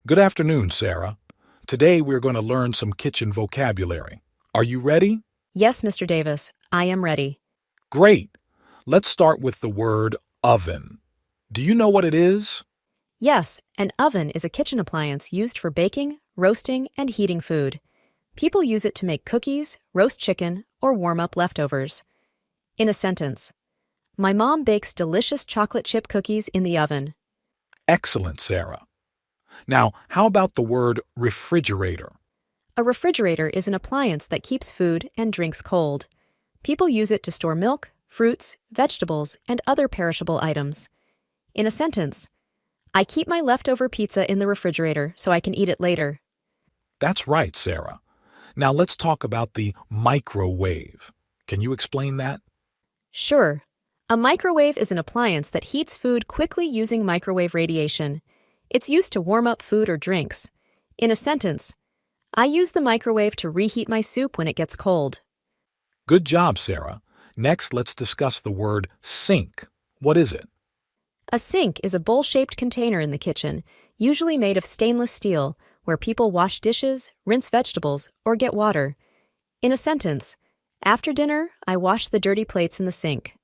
Good afternoon, Sarah. Today we're going to learn some kitchen vocabulary. Are you ready? Yes, Mr. Davis, I am ready. Great. Let's start with the word oven. Do you know what it is? Yes, an oven is a kitchen appliance used for baking, roasting, and heating food. People use it to make cookies, roast chicken, or warm up leftovers. In a sentence, my mom bakes delicious chocolate chip cookies in the oven. Excellent, Sarah. Now, how about the word refrigerator? A refrigerator is an appliance that keeps food and drinks cold. People use it to store milk, fruits, vegetables, and other perishable items. In a sentence, I keep my leftover pizza in the refrigerator so I can eat it later. That's right, Sarah. Now let's talk about the microwave. Can you explain that? Sure. A microwave is an appliance that heats food quickly using microwave radiation. It's used to warm up food or drinks. In a sentence, I use the microwave to reheat my soup when it gets cold. Good job, Sarah. Next, let's discuss the word sink. What is it? A sink is a bowl-shaped container in the kitchen, usually made of stainless steel, where people wash dishes, rinse vegetables, or get water. In a sentence, after dinner, I wash the dirty plates in the sink.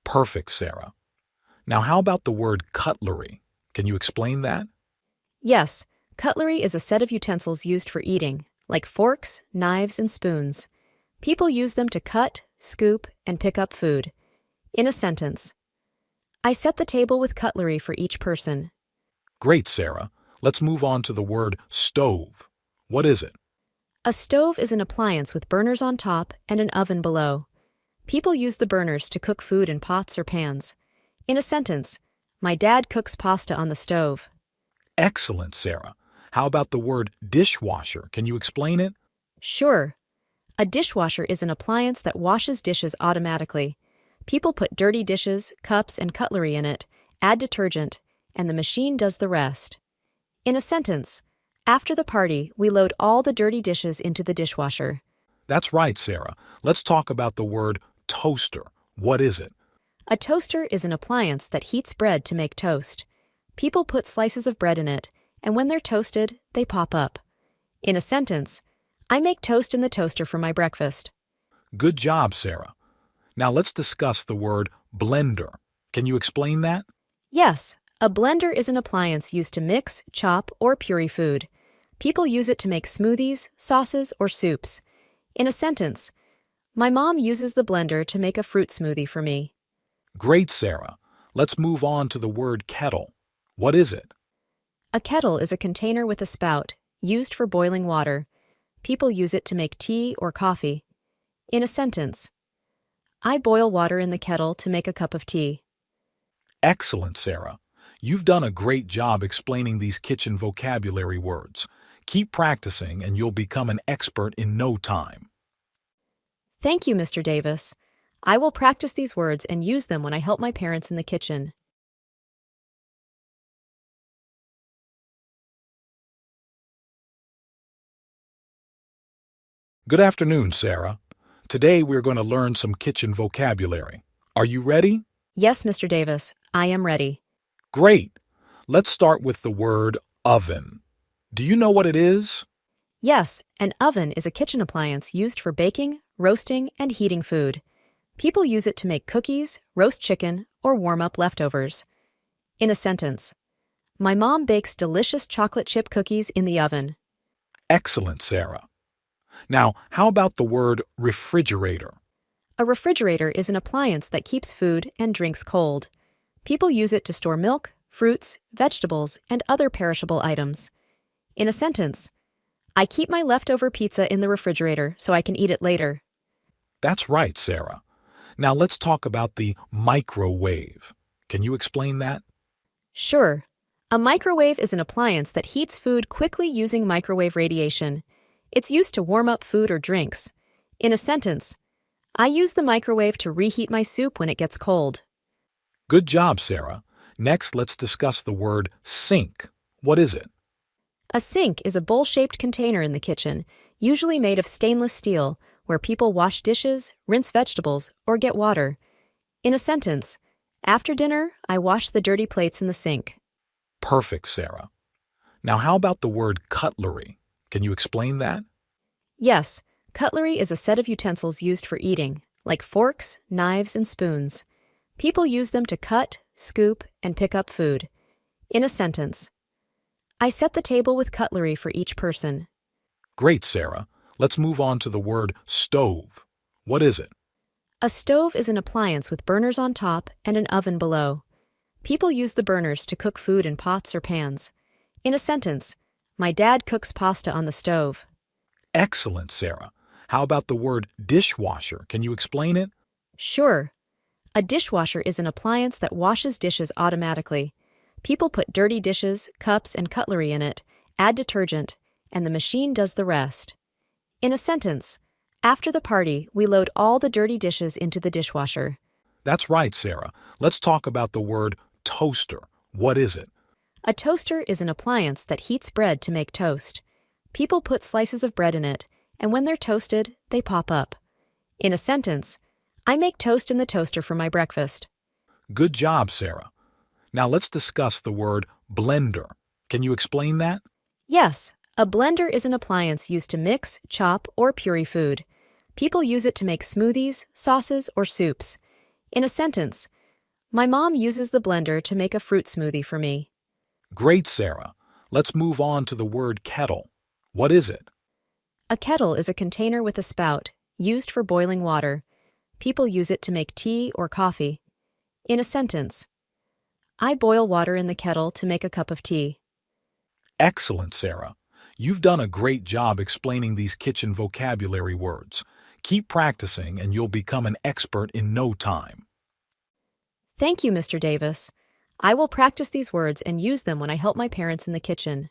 Perfect, Sarah. Now, how about the word cutlery? Can you explain that? Yes, cutlery is a set of utensils used for eating, like forks, knives, and spoons. People use them to cut, scoop, and pick up food. In a sentence, I set the table with cutlery for each person. Great, Sarah. Let's move on to the word stove. What is it? A stove is an appliance with burners on top and an oven below. People use the burners to cook food in pots or pans. In a sentence, my dad cooks pasta on the stove. Excellent, Sarah. How about the word dishwasher? Can you explain it? Sure. A dishwasher is an appliance that washes dishes automatically. People put dirty dishes, cups, and cutlery in it, add detergent, and the machine does the rest. In a sentence, after the party, we load all the dirty dishes into the dishwasher. That's right, Sarah. Let's talk about the word toaster. What is it? A toaster is an appliance that heats bread to make toast. People put slices of bread in it, and when they're toasted, they pop up. In a sentence, I make toast in the toaster for my breakfast. Good job, Sarah. Now let's discuss the word blender. Can you explain that? Yes, a blender is an appliance used to mix, chop, or puree food. People use it to make smoothies, sauces, or soups. In a sentence, my mom uses the blender to make a fruit smoothie for me. Great, Sarah. Let's move on to the word kettle. What is it? A kettle is a container with a spout, used for boiling water. People use it to make tea or coffee. In a sentence, I boil water in the kettle to make a cup of tea. Excellent, Sarah. You've done a great job explaining these kitchen vocabulary words. Keep practicing and you'll become an expert in no time. Thank you, Mr. Davis. I will practice these words and use them when I help my parents in the kitchen. Good afternoon, Sarah. Today we're going to learn some kitchen vocabulary. Are you ready? Yes, Mr. Davis, I am ready. Great. Let's start with the word oven. Do you know what it is? Yes, an oven is a kitchen appliance used for baking, roasting, and heating food. People use it to make cookies, roast chicken, or warm up leftovers. In a sentence, my mom bakes delicious chocolate chip cookies in the oven. Excellent, Sarah. Now, how about the word refrigerator? A refrigerator is an appliance that keeps food and drinks cold. People use it to store milk, fruits, vegetables, and other perishable items. In a sentence, I keep my leftover pizza in the refrigerator so I can eat it later. That's right, Sarah. Now let's talk about the microwave. Can you explain that? Sure. A microwave is an appliance that heats food quickly using microwave radiation. It's used to warm up food or drinks. In a sentence, I use the microwave to reheat my soup when it gets cold. Good job, Sarah. Next, let's discuss the word sink. What is it? A sink is a bowl-shaped container in the kitchen, usually made of stainless steel, where people wash dishes, rinse vegetables, or get water. In a sentence, after dinner, I wash the dirty plates in the sink. Perfect, Sarah. Now, how about the word cutlery? Can you explain that? Yes, cutlery is a set of utensils used for eating, like forks, knives, and spoons. People use them to cut, scoop, and pick up food. In a sentence, I set the table with cutlery for each person. Great, Sarah. Let's move on to the word stove. What is it? A stove is an appliance with burners on top and an oven below. People use the burners to cook food in pots or pans. In a sentence, my dad cooks pasta on the stove. Excellent, Sarah. How about the word dishwasher? Can you explain it? Sure. A dishwasher is an appliance that washes dishes automatically. People put dirty dishes, cups, and cutlery in it, add detergent, and the machine does the rest. In a sentence, after the party, we load all the dirty dishes into the dishwasher. That's right, Sarah. Let's talk about the word toaster. What is it? A toaster is an appliance that heats bread to make toast. People put slices of bread in it, and when they're toasted, they pop up. In a sentence, I make toast in the toaster for my breakfast. Good job, Sarah. Now let's discuss the word blender. Can you explain that? Yes, a blender is an appliance used to mix, chop, or puree food. People use it to make smoothies, sauces, or soups. In a sentence, my mom uses the blender to make a fruit smoothie for me. Great, Sarah. Let's move on to the word kettle. What is it? A kettle is a container with a spout, used for boiling water. People use it to make tea or coffee. In a sentence, I boil water in the kettle to make a cup of tea. Excellent, Sarah. You've done a great job explaining these kitchen vocabulary words. Keep practicing and you'll become an expert in no time. Thank you, Mr. Davis. I will practice these words and use them when I help my parents in the kitchen.